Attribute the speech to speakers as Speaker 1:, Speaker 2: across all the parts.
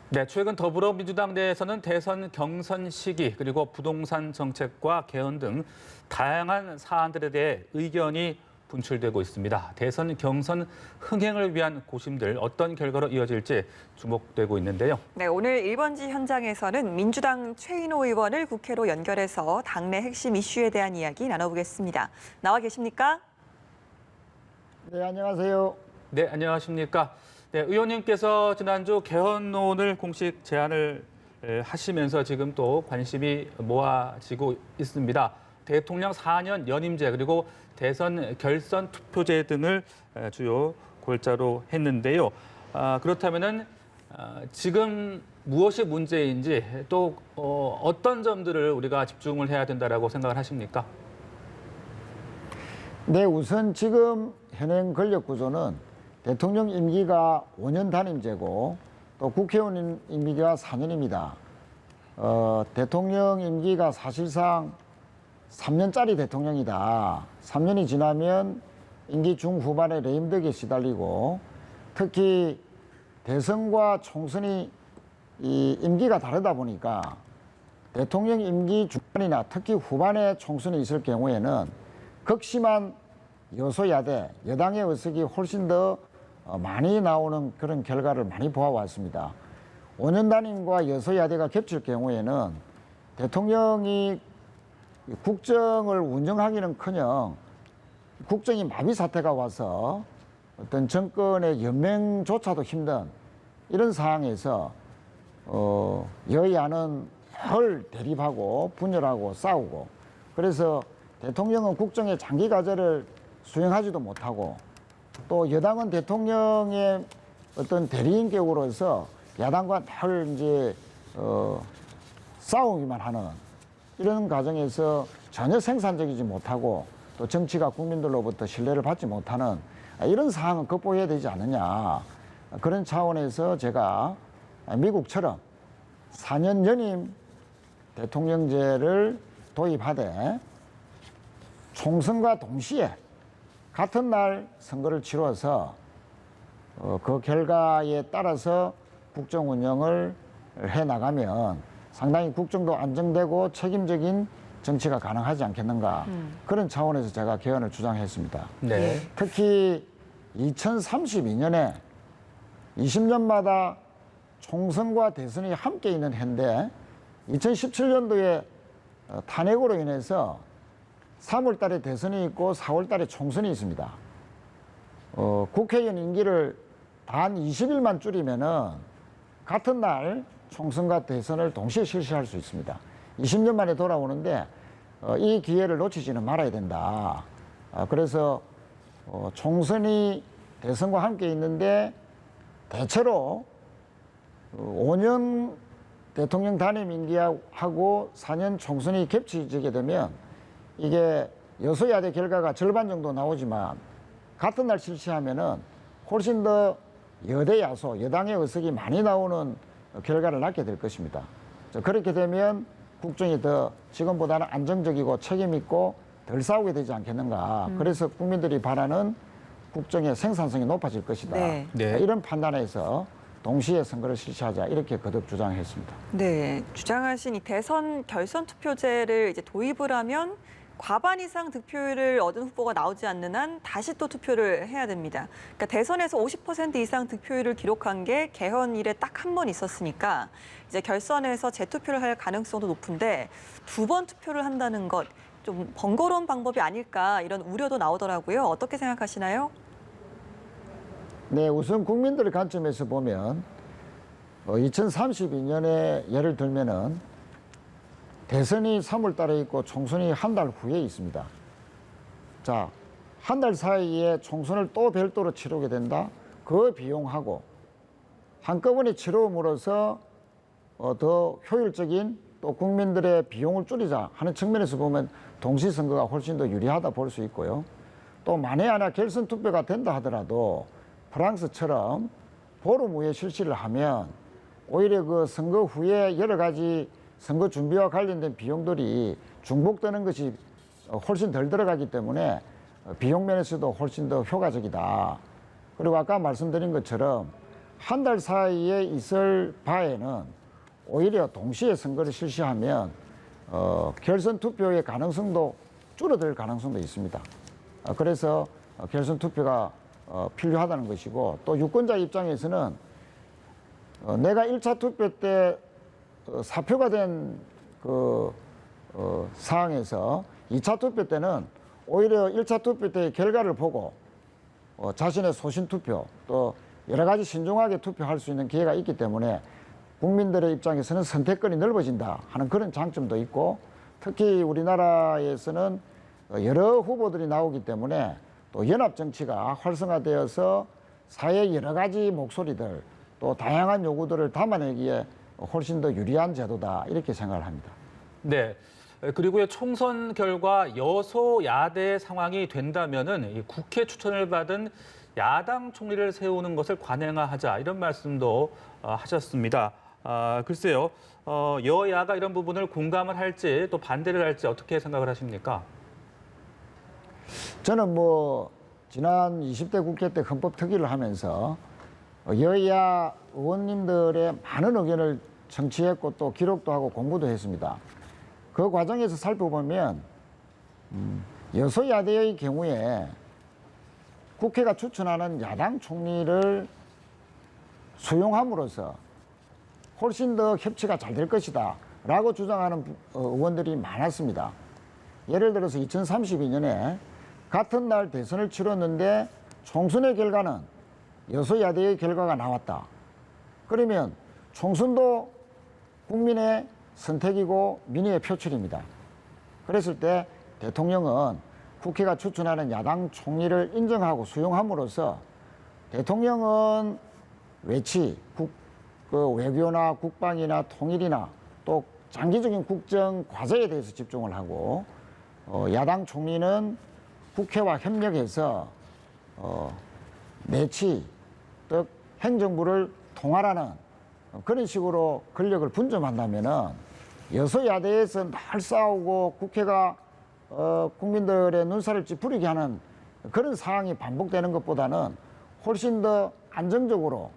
Speaker 1: 네, 최근 더불어민주당 내에서는 대선 경선 시기 그리고 부동산 정책과 개헌 등 다양한 사안들에 대해 의견이 분출되고 있습니다. 대선 경선 흥행을 위한 고심들 어떤 결과로 이어질지 주목되고 있는데요.
Speaker 2: 네, 오늘 1번지 현장에서는 민주당 최인호 의원을 국회로 연결해서 당내 핵심 이슈에 대한 이야기 나눠보겠습니다. 나와 계십니까?
Speaker 3: 네, 안녕하세요.
Speaker 1: 네, 안녕하십니까. 네, 의원님께서 지난주 개헌론을 공식 제안을 하시면서 지금 또 관심이 모아지고 있습니다. 대통령 4년 연임제 그리고 대선 결선 투표제 등을 주요 골자로 했는데요. 그렇다면은 지금 무엇이 문제인지 또 어떤 점들을 우리가 집중을 해야 된다라고 생각을 하십니까?
Speaker 3: 네, 우선 지금 현행 권력 구조는 대통령 임기가 5년 단임제고 또 국회의원 임기가 4년입니다. 대통령 임기가 사실상 3년짜리 대통령이다. 3년이 지나면 임기 중후반에 레임덕에 시달리고 특히 대선과 총선이 이 임기가 다르다 보니까 대통령 임기 중반이나 특히 후반에 총선이 있을 경우에는 극심한 여소야대, 여당의 의석이 훨씬 더 많이 나오는 그런 결과를 많이 보아왔습니다. 5년 단임과 여소야대가 겹칠 경우에는 대통령이 국정을 운영하기는커녕 국정이 마비 사태가 와서 어떤 정권의 연맹조차도 힘든 이런 상황에서 여야는 헐 대립하고 분열하고 싸우고 그래서 대통령은 국정의 장기 과제를 수행하지도 못하고 또 여당은 대통령의 어떤 대리인격으로서 야당과 늘 이제 싸우기만 하는 이런 과정에서 전혀 생산적이지 못하고 또 정치가 국민들로부터 신뢰를 받지 못하는 이런 상황은 극복해야 되지 않느냐. 그런 차원에서 제가 미국처럼 4년 연임 대통령제를 도입하되 총선과 동시에 같은 날 선거를 치러서 그 결과에 따라서 국정 운영을 해나가면 상당히 국정도 안정되고 책임적인 정치가 가능하지 않겠는가. 그런 차원에서 제가 개헌을 주장했습니다.
Speaker 1: 네.
Speaker 3: 특히 2032년에 20년마다 총선과 대선이 함께 있는 해인데 2017년도에 탄핵으로 인해서 3월 달에 대선이 있고 4월 달에 총선이 있습니다. 국회의원 임기를 단 20일만 줄이면은 같은 날 총선과 대선을 동시에 실시할 수 있습니다. 20년 만에 돌아오는데 이 기회를 놓치지는 말아야 된다. 그래서 총선이 대선과 함께 있는데 대체로 5년 대통령 단임 임기하고 4년 총선이 겹치게 되면 이게 여소야대 결과가 절반 정도 나오지만 같은 날 실시하면은 훨씬 더 여대 야소, 여당의 의석이 많이 나오는 결과를 낳게 될 것입니다. 그렇게 되면 국정이 더 지금보다는 안정적이고 책임있고 덜 싸우게 되지 않겠는가. 그래서 국민들이 바라는 국정의 생산성이 높아질 것이다.
Speaker 2: 네.
Speaker 1: 네.
Speaker 3: 이런 판단에서 동시에 선거를 실시하자 이렇게 거듭 주장했습니다.
Speaker 2: 네, 주장하신 이 대선 결선 투표제를 이제 도입을 하면 과반 이상 득표율을 얻은 후보가 나오지 않는 한 다시 또 투표를 해야 됩니다. 그러니까 대선에서 50% 이상 득표율을 기록한 게 개헌 이래 딱 한 번 있었으니까 이제 결선에서 재투표를 할 가능성도 높은데 2번 투표를 한다는 것 좀 번거로운 방법이 아닐까 이런 우려도 나오더라고요. 어떻게 생각하시나요?
Speaker 3: 네, 우선 국민들의 관점에서 보면 2032년에 예를 들면은 대선이 3월 달에 있고 총선이 한 달 후에 있습니다. 자, 한 달 사이에 총선을 또 별도로 치르게 된다. 그 비용하고 한꺼번에 치러옴으로써 더 효율적인 또 국민들의 비용을 줄이자 하는 측면에서 보면 동시선거가 훨씬 더 유리하다 볼 수 있고요. 또 만에 하나 결선 투표가 된다 하더라도 프랑스처럼 보름 후에 실시를 하면 오히려 그 선거 후에 여러 가지 선거 준비와 관련된 비용들이 중복되는 것이 훨씬 덜 들어가기 때문에 비용 면에서도 훨씬 더 효과적이다. 그리고 아까 말씀드린 것처럼 한 달 사이에 있을 바에는 오히려 동시에 선거를 실시하면 결선 투표의 가능성도 줄어들 가능성도 있습니다. 그래서 결선 투표가 필요하다는 것이고, 또 유권자 입장에서는 내가 1차 투표 때 사표가 된 상황에서 2차 투표 때는 오히려 1차 투표 때의 결과를 보고 자신의 소신 투표, 또 여러 가지 신중하게 투표할 수 있는 기회가 있기 때문에 국민들의 입장에서는 선택권이 넓어진다 하는 그런 장점도 있고, 특히 우리나라에서는 여러 후보들이 나오기 때문에 또 연합 정치가 활성화되어서 사회의 여러 가지 목소리들, 또 다양한 요구들을 담아내기에 훨씬 더 유리한 제도다, 이렇게 생각을 합니다.
Speaker 1: 네. 그리고요, 총선 결과 여소야대 상황이 된다면은 이 국회 추천을 받은 야당 총리를 세우는 것을 관행화하자, 이런 말씀도 하셨습니다. 글쎄요, 여야가 이런 부분을 공감을 할지 또 반대를 할지 어떻게 생각을 하십니까?
Speaker 3: 저는 지난 20대 국회 때 헌법특위를 하면서 여야 의원님들의 많은 의견을 청취했고 또 기록도 하고 공부도 했습니다. 그 과정에서 살펴보면 여소야대의 경우에 국회가 추천하는 야당 총리를 수용함으로써 훨씬 더 협치가 잘 될 것이다 라고 주장하는 의원들이 많았습니다. 예를 들어서 2032년에 같은 날 대선을 치렀는데 총선의 결과는 여소야대의 결과가 나왔다. 그러면 총선도 국민의 선택이고 민의의 표출입니다. 그랬을 때 대통령은 국회가 추천하는 야당 총리를 인정하고 수용함으로써 대통령은 외치, 외교나 국방이나 통일이나 또 장기적인 국정 과제에 대해서 집중을 하고, 야당 총리는 국회와 협력해서 내치, 즉 행정부를 통할하는 그런 식으로 권력을 분점한다면은 여소야대에서 날 싸우고 국회가 국민들의 눈살을 찌푸리게 하는 그런 상황이 반복되는 것보다는 훨씬 더 안정적으로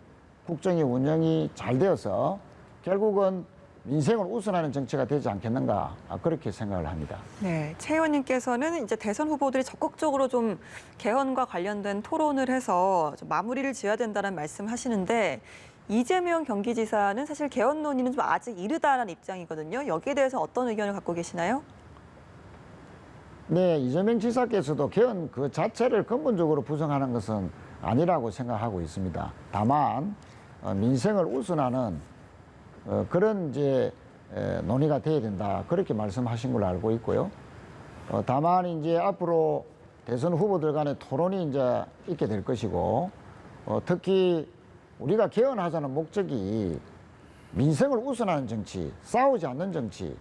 Speaker 3: 국정의 운영이 잘 되어서 결국은 민생을 우선하는 정치가 되지 않겠는가, 그렇게 생각을 합니다.
Speaker 2: 네, 최 의원님께서는 이제 대선 후보들이 적극적으로 좀 개헌과 관련된 토론을 해서 좀 마무리를 지어야 된다는 말씀하시는데, 이재명 경기지사는 사실 개헌 논의는 좀 아직 이르다라는 입장이거든요. 여기에 대해서 어떤 의견을 갖고 계시나요?
Speaker 3: 네, 이재명 지사께서도 개헌 그 자체를 근본적으로 부정하는 것은 아니라고 생각하고 있습니다. 다만 민생을 우선하는 그런 이제 논의가 돼야 된다, 그렇게 말씀하신 걸로 알고 있고요. 다만 이제 앞으로 대선 후보들 간의 토론이 이제 있게 될 것이고, 특히 우리가 개헌하자는 목적이 민생을 우선하는 정치, 싸우지 않는 정치,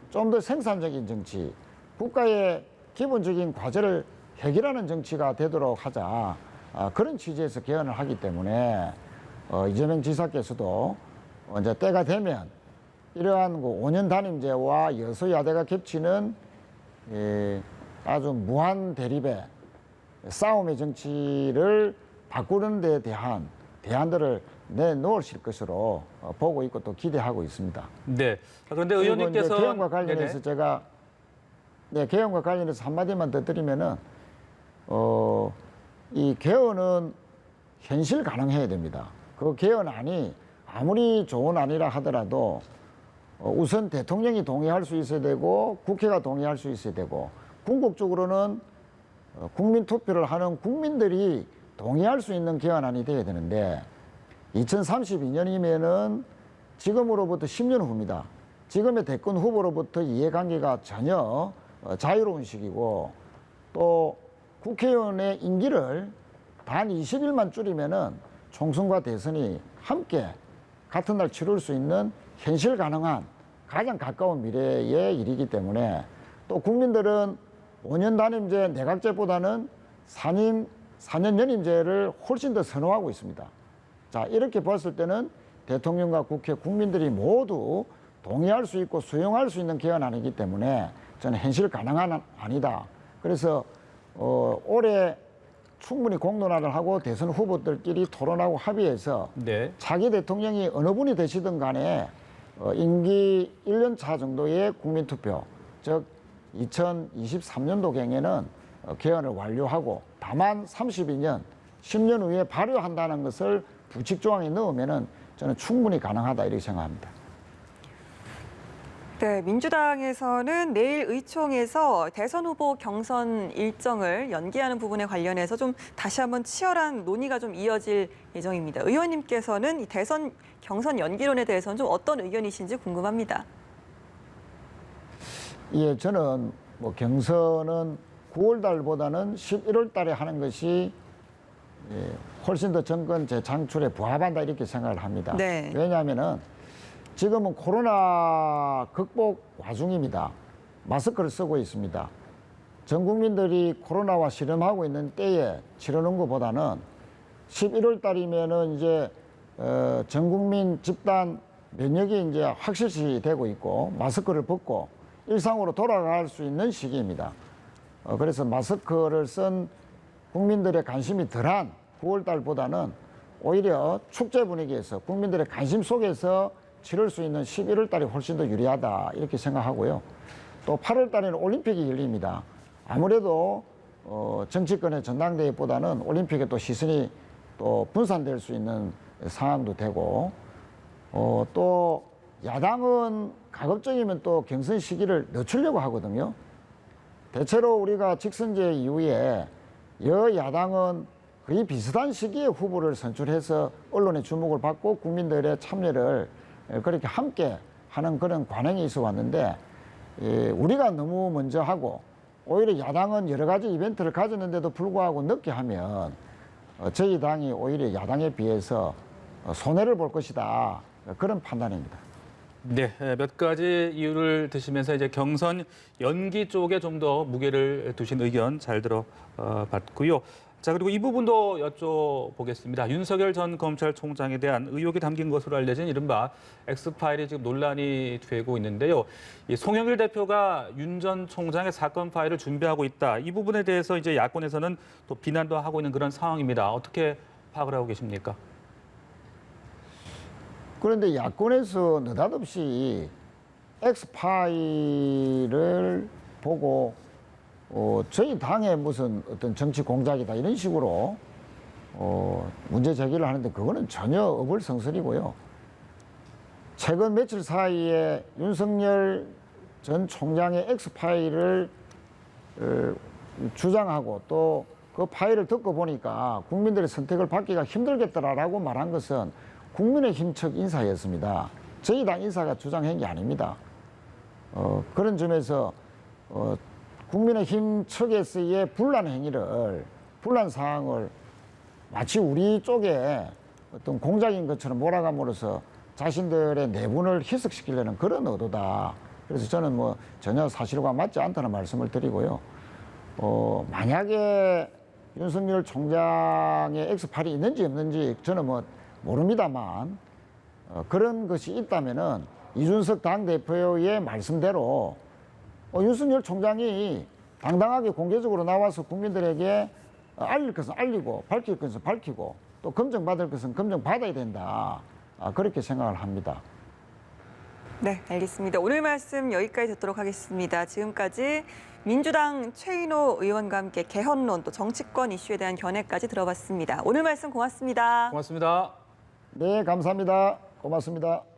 Speaker 3: 좀 더 생산적인 정치, 국가의 기본적인 과제를 해결하는 정치가 되도록 하자, 그런 취지에서 개헌을 하기 때문에 이재명 지사께서도 이제 때가 되면 이러한 5년 단임제와 여소야대가 겹치는 아주 무한 대립의 싸움의 정치를 바꾸는 데 대한 대안들을 내놓으실 것으로 보고 있고 또 기대하고 있습니다.
Speaker 1: 네. 그런데 의원님께서
Speaker 3: 개헌과 관련해서
Speaker 1: 네네.
Speaker 3: 제가 개헌과 관련해서 한마디만 더 드리면은 이 개헌은 현실 가능해야 됩니다. 그 개헌안이 아무리 좋은 안이라 하더라도 우선 대통령이 동의할 수 있어야 되고 국회가 동의할 수 있어야 되고, 궁극적으로는 국민 투표를 하는 국민들이 동의할 수 있는 개헌안이 돼야 되는데, 2032년이면은 지금으로부터 10년 후입니다. 지금의 대권 후보로부터 이해관계가 전혀 자유로운 시기고, 또 국회의원의 임기를 단 20일만 줄이면은 총선과 대선이 함께 같은 날 치룰 수 있는 현실 가능한 가장 가까운 미래의 일이기 때문에, 또 국민들은 5년 단임제 내각제보다는 4년 연임제를 훨씬 더 선호하고 있습니다. 자, 이렇게 봤을 때는 대통령과 국회, 국민들이 모두 동의할 수 있고 수용할 수 있는 개헌안이기 때문에 저는 현실 가능한 안이다. 그래서 올해 충분히 공론화를 하고 대선 후보들끼리 토론하고 합의해서
Speaker 1: 네.
Speaker 3: 차기 대통령이 어느 분이 되시든 간에 임기 1년 차 정도의 국민투표, 즉 2023년도경에는 개헌을 완료하고 다만 32년, 10년 후에 발효한다는 것을 부칙조항에 넣으면은 저는 충분히 가능하다 이렇게 생각합니다.
Speaker 2: 네, 민주당에서는 내일 의총에서 대선 후보 경선 일정을 연기하는 부분에 관련해서 좀 다시 한번 치열한 논의가 좀 이어질 예정입니다. 의원님께서는 이 대선 경선 연기론에 대해서는 좀 어떤 의견이신지 궁금합니다.
Speaker 3: 예, 저는 뭐 경선은 9월 달보다는 11월 달에 하는 것이 훨씬 더 정권 재창출에 부합한다 이렇게 생각을 합니다.
Speaker 2: 네.
Speaker 3: 왜냐하면은 지금은 코로나 극복 와중입니다. 마스크를 쓰고 있습니다. 전 국민들이 코로나와 씨름하고 있는 때에 치르는 것보다는 11월 달이면은 이제 전 국민 집단 면역이 이제 확실시 되고 있고 마스크를 벗고 일상으로 돌아갈 수 있는 시기입니다. 그래서 마스크를 쓴 국민들의 관심이 덜한 9월 달보다는 오히려 축제 분위기에서 국민들의 관심 속에서 치를 수 있는 11월 달이 훨씬 더 유리하다 이렇게 생각하고요. 또 8월 달에는 올림픽이 열립니다. 아무래도 정치권의 전당대회보다는 올림픽에 또 시선이 또 분산될 수 있는 상황도 되고 또 야당은 가급적이면 또 경선 시기를 늦추려고 하거든요. 대체로 우리가 직선제 이후에 여야당은 거의 비슷한 시기에 후보를 선출해서 언론의 주목을 받고 국민들의 참여를 그렇게 함께 하는 그런 관행이 있어 왔는데 우리가 너무 먼저 하고 오히려 야당은 여러 가지 이벤트를 가졌는데도 불구하고 늦게 하면 저희 당이 오히려 야당에 비해서 손해를 볼 것이다. 그런 판단입니다.
Speaker 1: 네, 몇 가지 이유를 드시면서 이제 경선 연기 쪽에 좀 더 무게를 두신 의견 잘 들어봤고요. 자, 그리고 이 부분도 여쭤보겠습니다. 윤석열 전 검찰총장에 대한 의혹이 담긴 것으로 알려진 이른바 X파일이 지금 논란이 되고 있는데요. 이 송영길 대표가 윤 전 총장의 사건 파일을 준비하고 있다. 이 부분에 대해서 이제 야권에서는 또 비난도 하고 있는 그런 상황입니다. 어떻게 파악을 하고 계십니까?
Speaker 3: 그런데 야권에서 느닷없이 X파일을 보고 저희 당의 무슨 어떤 정치 공작이다 이런 식으로 문제 제기를 하는데 그거는 전혀 어불성설이고요. 최근 며칠 사이에 윤석열 전 총장의 X파일을 주장하고 또 그 파일을 듣고 보니까 국민들의 선택을 받기가 힘들겠더라라고 말한 것은 국민의힘 측 인사였습니다. 저희 당 인사가 주장한 게 아닙니다. 그런 점에서 국민의힘 측에서의 분란 사항을 마치 우리 쪽에 어떤 공작인 것처럼 몰아감으로써 자신들의 내분을 희석시키려는 그런 의도다. 그래서 저는 뭐 전혀 사실과 맞지 않다는 말씀을 드리고요. 만약에 윤석열 총장의 X파일이 있는지 없는지 저는 뭐 모릅니다만 그런 것이 있다면은 이준석 당대표의 말씀대로 윤석열 총장이 당당하게 공개적으로 나와서 국민들에게 알릴 것은 알리고 밝힐 것은 밝히고 또 검증받을 것은 검증받아야 된다. 그렇게 생각을 합니다.
Speaker 2: 네, 알겠습니다. 오늘 말씀 여기까지 듣도록 하겠습니다. 지금까지 민주당 최인호 의원과 함께 개헌론 또 정치권 이슈에 대한 견해까지 들어봤습니다. 오늘 말씀 고맙습니다.
Speaker 1: 고맙습니다.
Speaker 3: 네, 감사합니다. 고맙습니다.